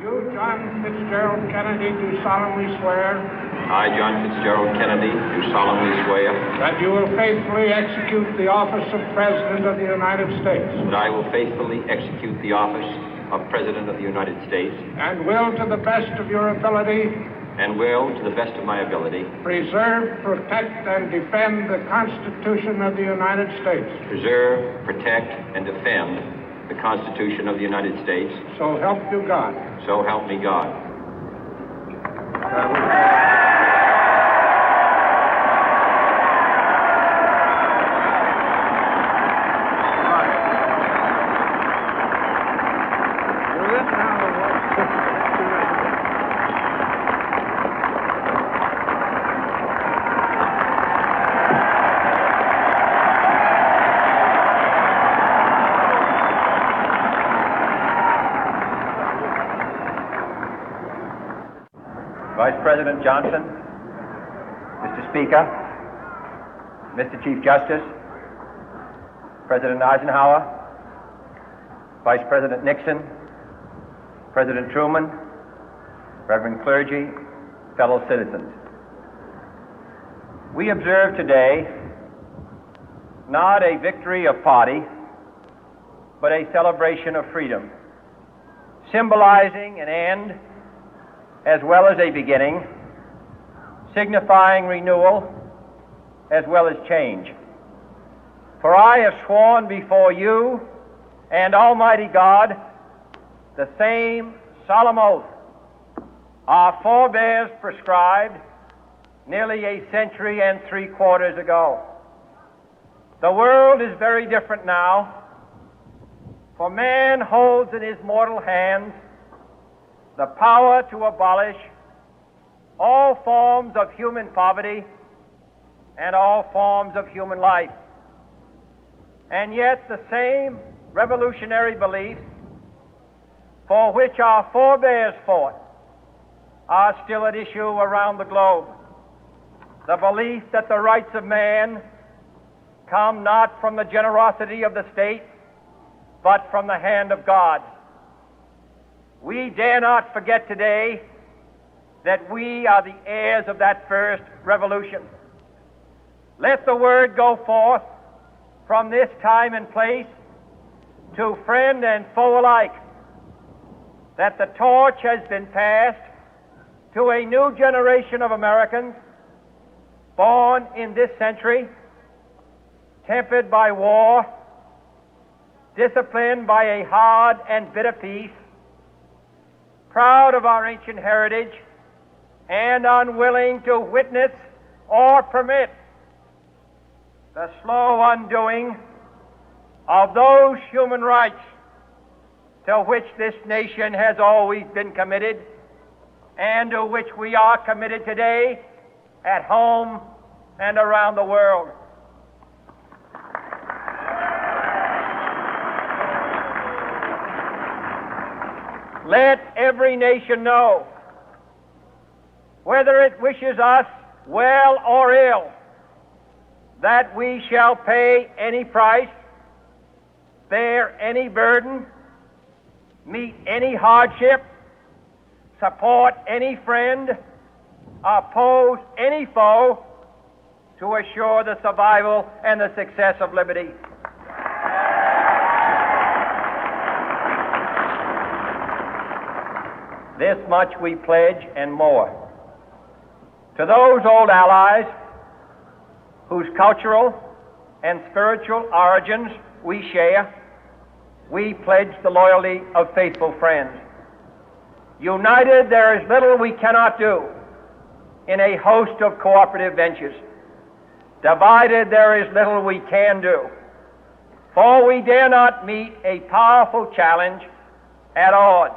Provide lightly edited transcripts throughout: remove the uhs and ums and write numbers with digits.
You, John Fitzgerald Kennedy, do solemnly swear. I, John Fitzgerald Kennedy, do solemnly swear. That you will faithfully execute the office of President of the United States. That I will faithfully execute the office of President of the United States. And will, to the best of your ability. And will, to the best of my ability. Preserve, protect, and defend the Constitution of the United States. Preserve, protect, and defend the Constitution of the United States. So help you God. So help me God. Vice President Johnson, Mr. Speaker, Mr. Chief Justice, President Eisenhower, Vice President Nixon, President Truman, Reverend clergy, fellow citizens. We observe today not a victory of party, but a celebration of freedom, symbolizing an end as well as a beginning, signifying renewal as well as change. For I have sworn before you and Almighty God the same solemn oath our forebears prescribed nearly a century and 3/4 ago. The world is very different now, for man holds in his mortal hands the power to abolish all forms of human poverty and all forms of human life. And yet the same revolutionary beliefs for which our forebears fought are still at issue around the globe. The belief that the rights of man come not from the generosity of the state, but from the hand of God. We dare not forget today that we are the heirs of that first revolution. Let the word go forth from this time and place to friend and foe alike that the torch has been passed to a new generation of Americans born in this century, tempered by war, disciplined by a hard and bitter peace, proud of our ancient heritage, and unwilling to witness or permit the slow undoing of those human rights to which this nation has always been committed and to which we are committed today at home and around the world. Let every nation know, whether it wishes us well or ill, that we shall pay any price, bear any burden, meet any hardship, support any friend, oppose any foe to assure the survival and the success of liberty. This much we pledge and more. To those old allies whose cultural and spiritual origins we share, we pledge the loyalty of faithful friends. United, there is little we cannot do in a host of cooperative ventures. Divided, there is little we can do, for we dare not meet a powerful challenge at odds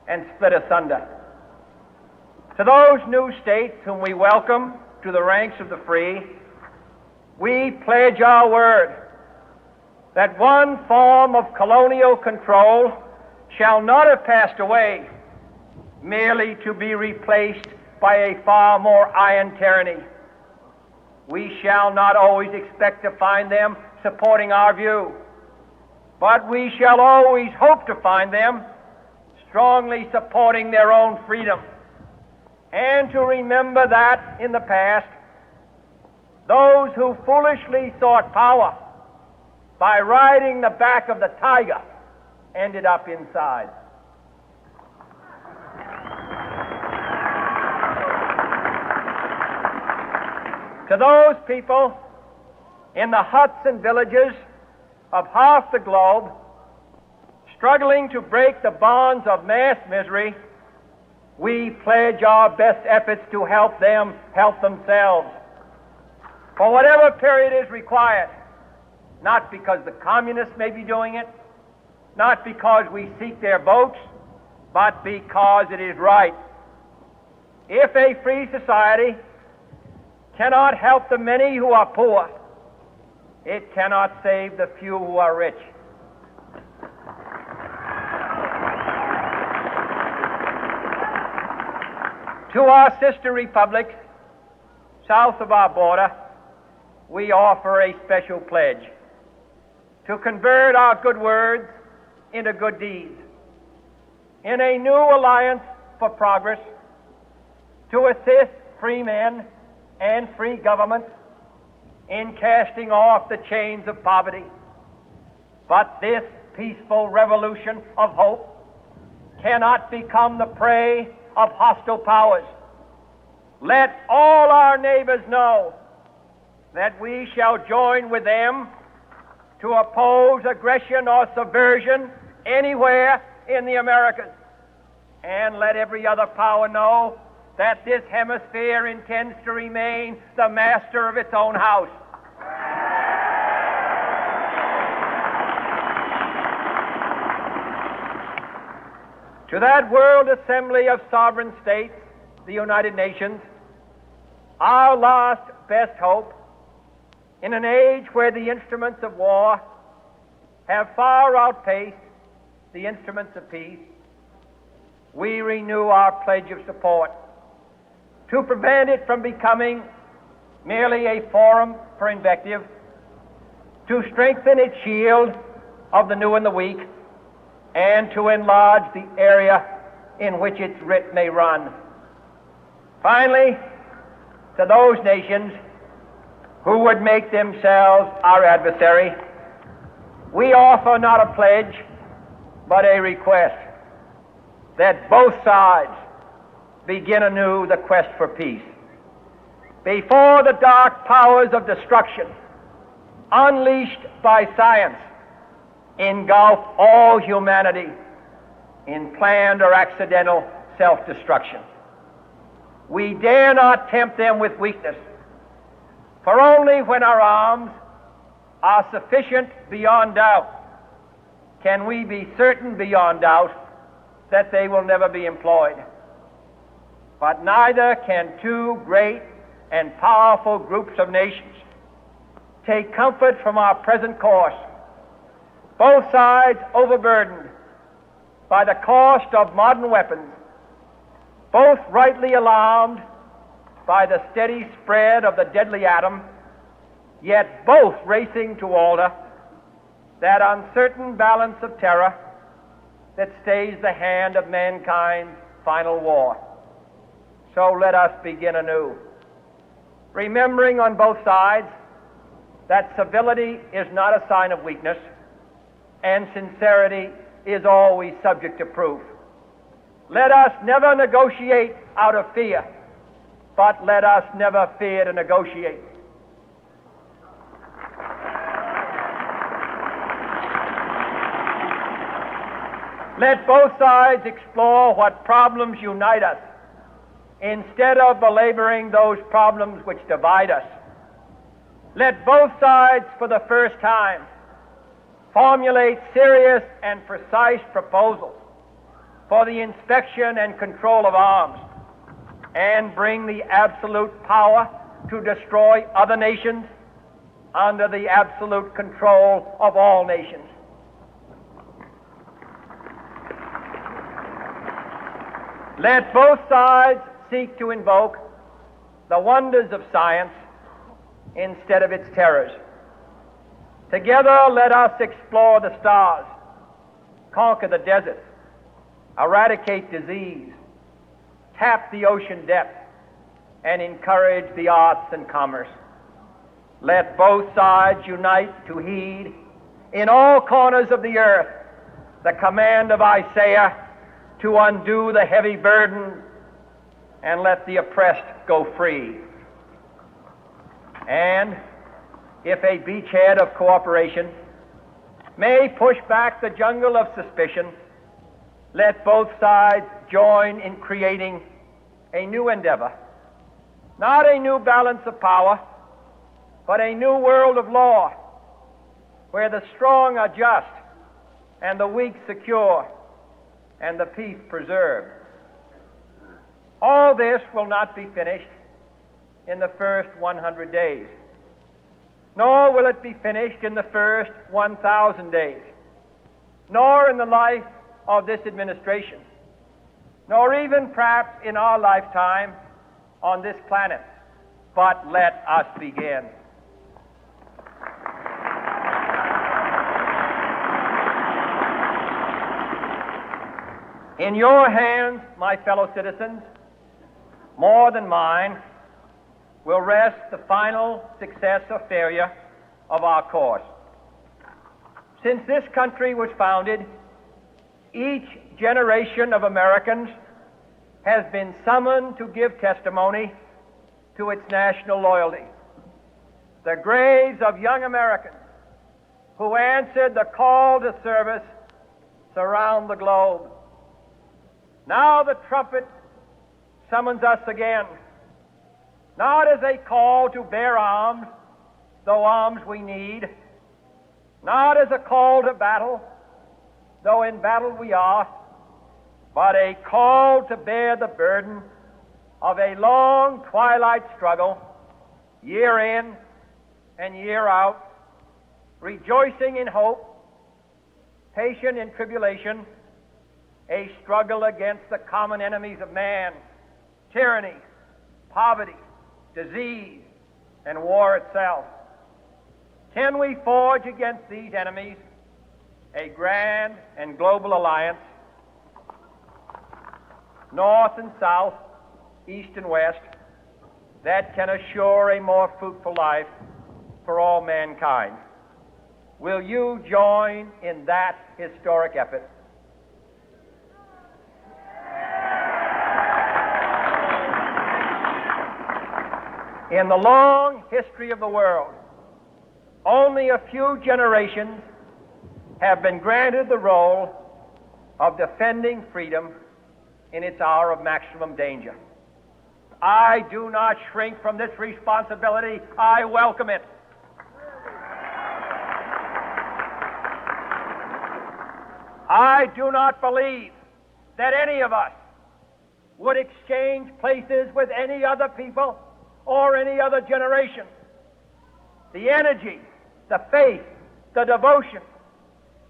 and split asunder. To those new states whom we welcome to the ranks of the free, we pledge our word that one form of colonial control shall not have passed away merely to be replaced by a far more iron tyranny. We shall not always expect to find them supporting our view, but we shall always hope to find them strongly supporting their own freedom, and to remember that in the past, those who foolishly sought power by riding the back of the tiger ended up inside. To those people in the huts and villages of half the globe struggling to break the bonds of mass misery, we pledge our best efforts to help them help themselves for whatever period is required, not because the communists may be doing it, not because we seek their votes, but because it is right. If a free society cannot help the many who are poor, it cannot save the few who are rich. To our sister republics south of our border, we offer a special pledge to convert our good words into good deeds, in a new alliance for progress, to assist free men and free governments in casting off the chains of poverty. But this peaceful revolution of hope cannot become the prey of hostile powers. Let all our neighbors know that we shall join with them to oppose aggression or subversion anywhere in the Americas. And let every other power know that this hemisphere intends to remain the master of its own house. To that World Assembly of Sovereign States, the United Nations, our last best hope, in an age where the instruments of war have far outpaced the instruments of peace, we renew our pledge of support to prevent it from becoming merely a forum for invective, to strengthen its shield of the new and the weak, and to enlarge the area in which its writ may run. Finally, to those nations who would make themselves our adversary, we offer not a pledge, but a request that both sides begin anew the quest for peace. Before the dark powers of destruction, unleashed by science, engulf all humanity in planned or accidental self-destruction, we dare not tempt them with weakness, for only when our arms are sufficient beyond doubt can we be certain beyond doubt that they will never be employed. But neither can two great and powerful groups of nations take comfort from our present course, both sides overburdened by the cost of modern weapons, both rightly alarmed by the steady spread of the deadly atom, yet both racing to alter that uncertain balance of terror that stays the hand of mankind's final war. So let us begin anew, remembering on both sides that civility is not a sign of weakness, and sincerity is always subject to proof. Let us never negotiate out of fear, but let us never fear to negotiate. Let both sides explore what problems unite us, instead of belaboring those problems which divide us. Let both sides, for the first time, formulate serious and precise proposals for the inspection and control of arms, and bring the absolute power to destroy other nations under the absolute control of all nations. Let both sides seek to invoke the wonders of science instead of its terrors. Together, let us explore the stars, conquer the deserts, eradicate disease, tap the ocean depth, and encourage the arts and commerce. Let both sides unite to heed in all corners of the earth the command of Isaiah to undo the heavy burden and let the oppressed go free. And if a beachhead of cooperation may push back the jungle of suspicion, let both sides join in creating a new endeavor, not a new balance of power, but a new world of law, where the strong are just and the weak secure and the peace preserved. All this will not be finished in the first 100 days, nor will it be finished in the first 1,000 days, nor in the life of this administration, nor even perhaps in our lifetime on this planet. But let us begin. In your hands, my fellow citizens, more than mine, will rest the final success or failure of our course. Since this country was founded, each generation of Americans has been summoned to give testimony to its national loyalty. The graves of young Americans who answered the call to service surround the globe. Now the trumpet summons us again, not as a call to bear arms, though arms we need, not as a call to battle, though in battle we are, but a call to bear the burden of a long twilight struggle, year in and year out, rejoicing in hope, patient in tribulation, a struggle against the common enemies of man, tyranny, poverty, disease, and war itself. Can we forge against these enemies a grand and global alliance, north and south, east and west, that can assure a more fruitful life for all mankind? Will you join in that historic effort? In the long history of the world, only a few generations have been granted the role of defending freedom in its hour of maximum danger. I do not shrink from this responsibility. I welcome it. I do not believe that any of us would exchange places with any other people or any other generation. The energy, the faith, the devotion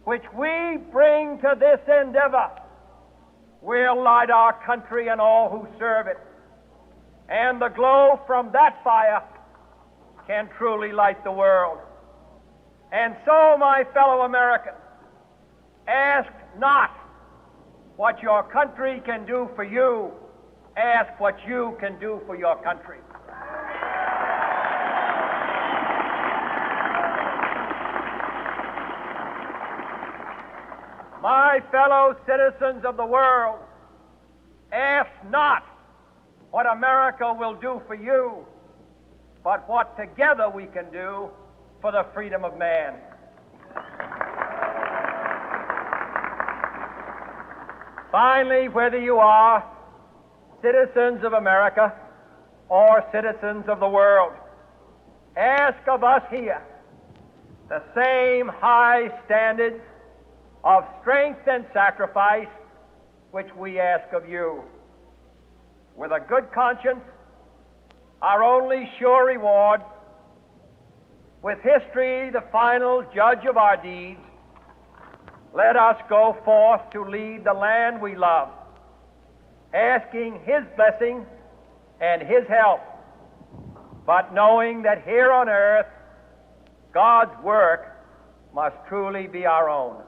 which we bring to this endeavor will light our country and all who serve it. And the glow from that fire can truly light the world. And so, my fellow Americans, ask not what your country can do for you. Ask what you can do for your country. My fellow citizens of the world, ask not what America will do for you, but what together we can do for the freedom of man. Finally, whether you are citizens of America or citizens of the world, ask of us here the same high standards of strength and sacrifice which we ask of you. With a good conscience, our only sure reward, with history the final judge of our deeds, let us go forth to lead the land we love, asking His blessing and His help, but knowing that here on earth God's work must truly be our own.